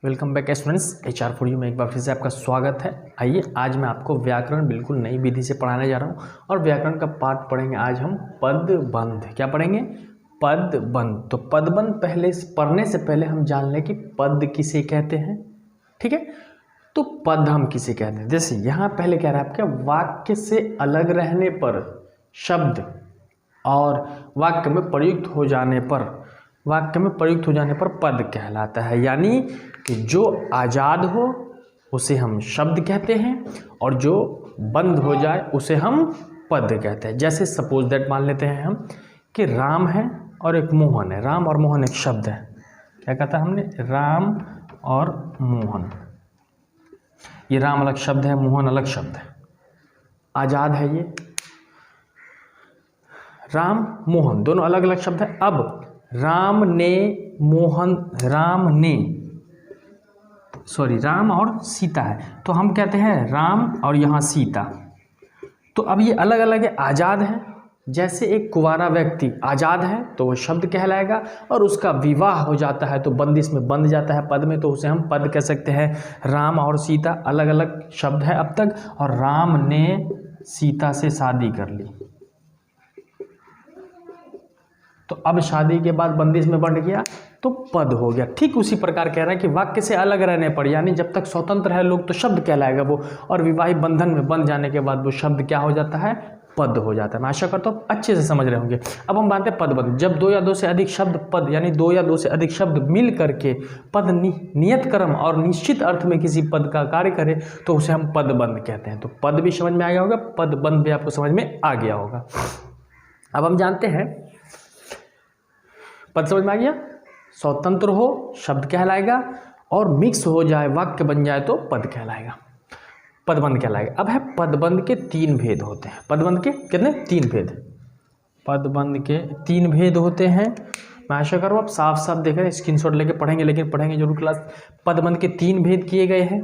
Welcome back students, HR4U में एक बार फिर से आपका स्वागत है। आइए आज मैं आपको व्याकरण बिल्कुल नई विधि से पढ़ाने जा रहा हूँ और व्याकरण का पाठ पढ़ेंगे। आज हम पदबंध। क्या पढ़ेंगे? पदबंध। तो पदबंध पहले पढ़ने से पहले हम जान लें कि पद किसे कहते हैं। ठीक है, तो पद हम किसे कहते हैं। जैसे यहाँ पहले कह रहा है आपके वाक्य से अलग रहने पर शब्द और वाक्य में प्रयुक्त हो जाने पर पद कहलाता है। यानी कि जो आज़ाद हो उसे हम शब्द कहते हैं और जो बंद हो जाए उसे हम पद कहते हैं। जैसे सपोज दैट मान लेते हैं हम कि राम है और एक मोहन है। राम और मोहन एक शब्द है। क्या कहता है हमने? राम और मोहन। ये राम अलग शब्द है, मोहन अलग शब्द है, आज़ाद है। ये राम मोहन दोनों अलग अलग शब्द है। अब राम और सीता है तो हम कहते हैं राम और यहाँ सीता। तो अब ये अलग अलग है, आज़ाद है। जैसे एक कुंवारा व्यक्ति आज़ाद है तो वो शब्द कहलाएगा और उसका विवाह हो जाता है तो बंदिश में बंध जाता है पद में, तो उसे हम पद कह सकते हैं। राम और सीता अलग अलग शब्द है अब तक, और राम ने सीता से शादी कर ली तो अब शादी के बाद बंदिश में बंध गया तो पद हो गया। ठीक उसी प्रकार कह रहा है कि वाक्य से अलग रहने पर, यानी जब तक स्वतंत्र है लोग तो शब्द कहलाएगा वो, और विवाहित बंधन में बंध जाने के बाद वो शब्द क्या हो जाता है? पद हो जाता है। मैं आशा करता हूँ अच्छे से समझ रहे होंगे। अब हम बात है पदबंध। जब दो या दो से अधिक शब्द पद, यानी दो या दो से अधिक शब्द मिल करके पद नियत क्रम और निश्चित अर्थ में किसी पद का कार्य करे तो उसे हम पदबंध कहते हैं। तो पद भी समझ में आ गया होगा, पदबंध भी आपको समझ में आ गया होगा। अब हम जानते हैं पद समझ में आ गया। स्वतंत्र हो शब्द कहलाएगा और मिक्स हो जाए वाक्य बन जाए तो पद कहलाएगा, पदबंध कहलाएगा। अब है पदबंध के तीन भेद होते हैं। पदबंध के कितने? तीन भेद। पदबंध के तीन भेद होते हैं। मैं आशा करूँ आप साफ साफ देख रहे हैं, स्क्रीनशॉट लेके पढ़ेंगे, लेकिन पढ़ेंगे जरूर क्लास। पदबंध के तीन भेद किए गए हैं: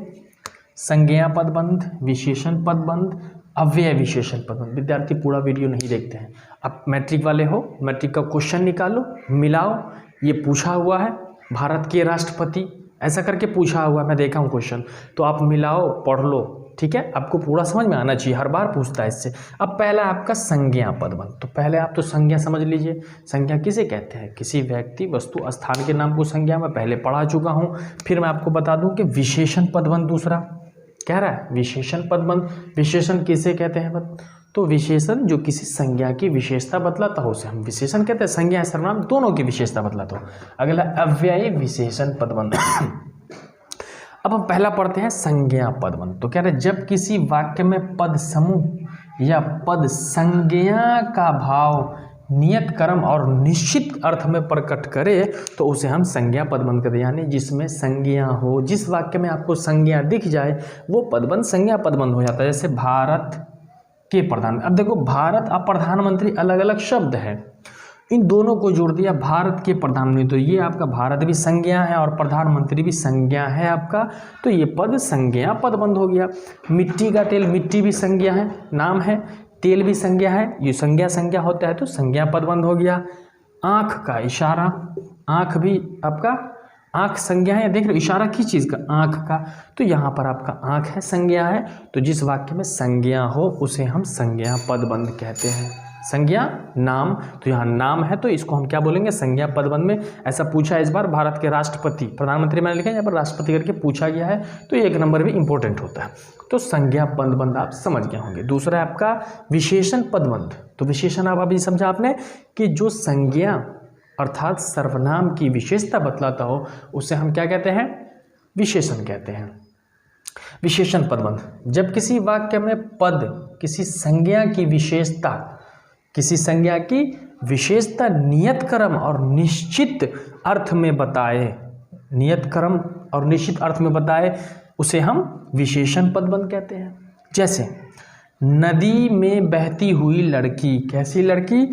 संज्ञा पदबंध, विशेषण पदबंध, अव्यय विशेषण पदबंध। विद्यार्थी पूरा वीडियो नहीं देखते हैं। आप मैट्रिक वाले हो, मैट्रिक का क्वेश्चन निकालो, मिलाओ। ये पूछा हुआ है भारत के राष्ट्रपति, ऐसा करके पूछा हुआ है, मैं देखा हूँ क्वेश्चन, तो आप मिलाओ, पढ़ लो। ठीक है, आपको पूरा समझ में आना चाहिए, हर बार पूछता है इससे। अब पहला आपका संज्ञा पदबंध। तो पहले आप तो संज्ञा समझ लीजिए। संज्ञा किसे कहते हैं? किसी व्यक्ति, वस्तु, स्थान के नाम को संज्ञा मैं पहले पढ़ा चुका हूँ। फिर मैं आपको बता दूं कि विशेषण पदबंध दूसरा कह रहा है। विशेषण पदबंध, विशेषण किसे कहते हैं? तो विशेषण जो किसी संज्ञा की विशेषता बतलाता हो उसे हम विशेषण कहते हैं। संज्ञा सर्वनाम दोनों की विशेषता बतलाता हो। अगला अव्ययी विशेषण पदबंध। अब हम पहला पढ़ते हैं संज्ञा पदबंध। तो कह रहे जब किसी वाक्य में पद समूह या पद संज्ञा का भाव नियत क्रम और निश्चित अर्थ में प्रकट करे तो उसे हम संज्ञा पदबंध कहते हैं। यानी जिसमें संज्ञा हो, जिस वाक्य में आपको संज्ञा दिख जाए वो पदबंध संज्ञा पदबंध हो जाता है। जैसे भारत के प्रधान। अब देखो भारत और प्रधानमंत्री अलग अलग शब्द है, इन दोनों को जोड़ दिया भारत के प्रधानमंत्री, तो ये आपका भारत भी संज्ञा है और प्रधानमंत्री भी संज्ञा है आपका, तो ये पद संज्ञा पदबंध हो गया। मिट्टी का तेल, मिट्टी भी संज्ञा है, नाम है, तेल भी संज्ञा है, ये संज्ञा होता है तो संज्ञा पदबंध हो गया। आँख का इशारा, आँख भी आपका आँख संज्ञा है। देख रहे हो इशारा किस चीज़ का? आँख का, तो यहाँ पर आपका आँख है, संज्ञा है। तो जिस वाक्य में संज्ञा हो उसे हम संज्ञा पदबंध कहते हैं। संज्ञा नाम, तो यहाँ नाम है तो इसको हम क्या बोलेंगे? संज्ञा पदबंध में। ऐसा पूछा है इस बार भारत के राष्ट्रपति, प्रधानमंत्री मैंने लिखा है, यहाँ पर राष्ट्रपति करके पूछा गया है तो एक नंबर भी इंपॉर्टेंट होता है। तो संज्ञा पदबंध आप समझ गए होंगे। दूसरा है आपका विशेषण पदबंध। तो विशेषण आप अभी समझा आपने कि जो संज्ञा अर्थात सर्वनाम की विशेषता बतलाता हो उसे हम क्या कहते हैं? विशेषण कहते हैं। विशेषण पदबंध। जब किसी वाक्य में पद किसी संज्ञा की विशेषता नियत क्रम और निश्चित अर्थ में बताए, उसे हम विशेषण पदबंध कहते हैं। जैसे नदी में बहती हुई लड़की। कैसी लड़की?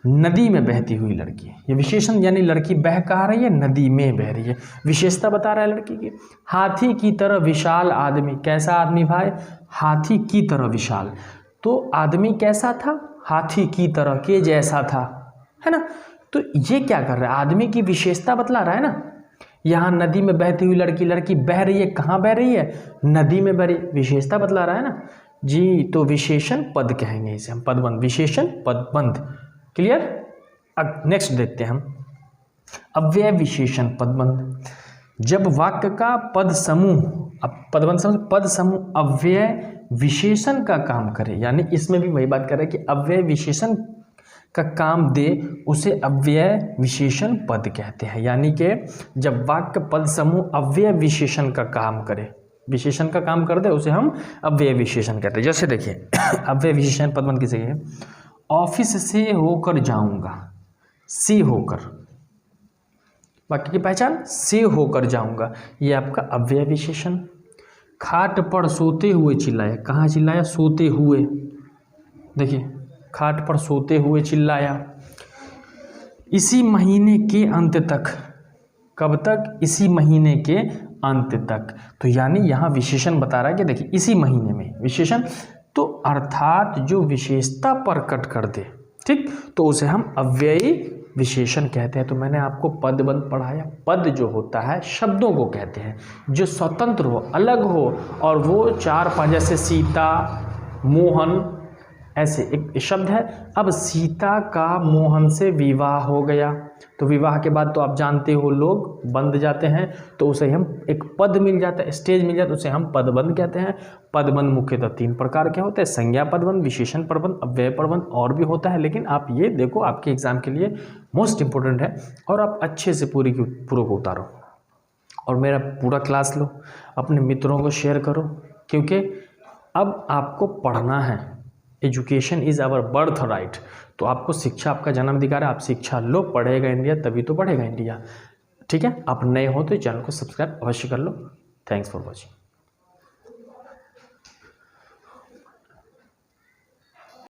नदी में बहती हुई लड़की। ये विशेषण, यानी लड़की बह कहाँ रही है? नदी में बह रही है, विशेषता बता रहा है लड़की की। हाथी की तरह विशाल आदमी। कैसा आदमी भाई? हाथी की तरह विशाल, तो आदमी कैसा था? हाथी की तरह के जैसा था, है ना। तो ये क्या कर रहा है? आदमी की विशेषता बतला रहा है ना। यहाँ नदी में बहती हुई लड़की, लड़की बह रही है, कहाँ बह रही है, नदी में बह रही, विशेषता बतला रहा है ना जी, तो विशेषण पद कहेंगे इसे हम, पदबंध, विशेषण पदबंध। क्लियर। अब नेक्स्ट देखते हैं हम अव्यय विशेषण पदबंध। जब वाक्य का पद समूह, अब पदबंध समझ, पद समूह अव्यय विशेषण का काम करे, यानी इसमें भी वही बात कर रहे हैं कि अव्यय विशेषण का काम दे उसे अव्यय विशेषण पद कहते हैं। यानी कि जब वाक्य पद समूह अव्यय विशेषण का काम करे, विशेषण का काम कर दे, उसे हम अव्यय विशेषण कहते हैं। जैसे देखिए अव्यय विशेषण पदबंध किसे है, ऑफिस से होकर जाऊंगा, से होकर, वाक्य की पहचान से होकर जाऊंगा, ये आपका अव्यय विशेषण। खाट पर सोते हुए चिल्लाया, कहाँ चिल्लाया, सोते हुए, देखिए खाट पर सोते हुए चिल्लाया। इसी महीने के अंत तक, कब तक, इसी महीने के अंत तक, तो यानी यहाँ विशेषण बता रहा है कि देखिए इसी महीने में, विशेषण तो अर्थात जो विशेषता प्रकट कर दे, ठीक, तो उसे हम अव्ययी विशेषण कहते हैं। तो मैंने आपको पदबंध पढ़ाया, पद जो होता है शब्दों को कहते हैं जो स्वतंत्र हो, अलग हो, और वो 4-5 जैसे सीता, मोहन, ऐसे एक शब्द है। अब सीता का मोहन से विवाह हो गया, तो विवाह के बाद तो आप जानते हो लोग बंध जाते हैं, तो उसे हम एक पद मिल जाता है, स्टेज मिल जाता है, उसे हम पदबंध कहते हैं। पदबंध मुख्यतः 3 प्रकार के होते हैं, संज्ञा पदबंध, विशेषण पदबंध, अव्यय पदबंध, और भी होता है, लेकिन आप ये देखो आपके एग्जाम के लिए मोस्ट इंपॉर्टेंट है, और आप अच्छे से पूरे को उतारो और मेरा पूरा क्लास लो, अपने मित्रों को शेयर करो, क्योंकि अब आपको पढ़ना है। Education is our birth right, तो आपको शिक्षा आपका जन्माधिकार है, आप शिक्षा लो, पढ़ेगा इंडिया तभी तो बढ़ेगा इंडिया। ठीक है, आप नए हो तो चैनल को सब्सक्राइब अवश्य कर लो। Thanks for watching.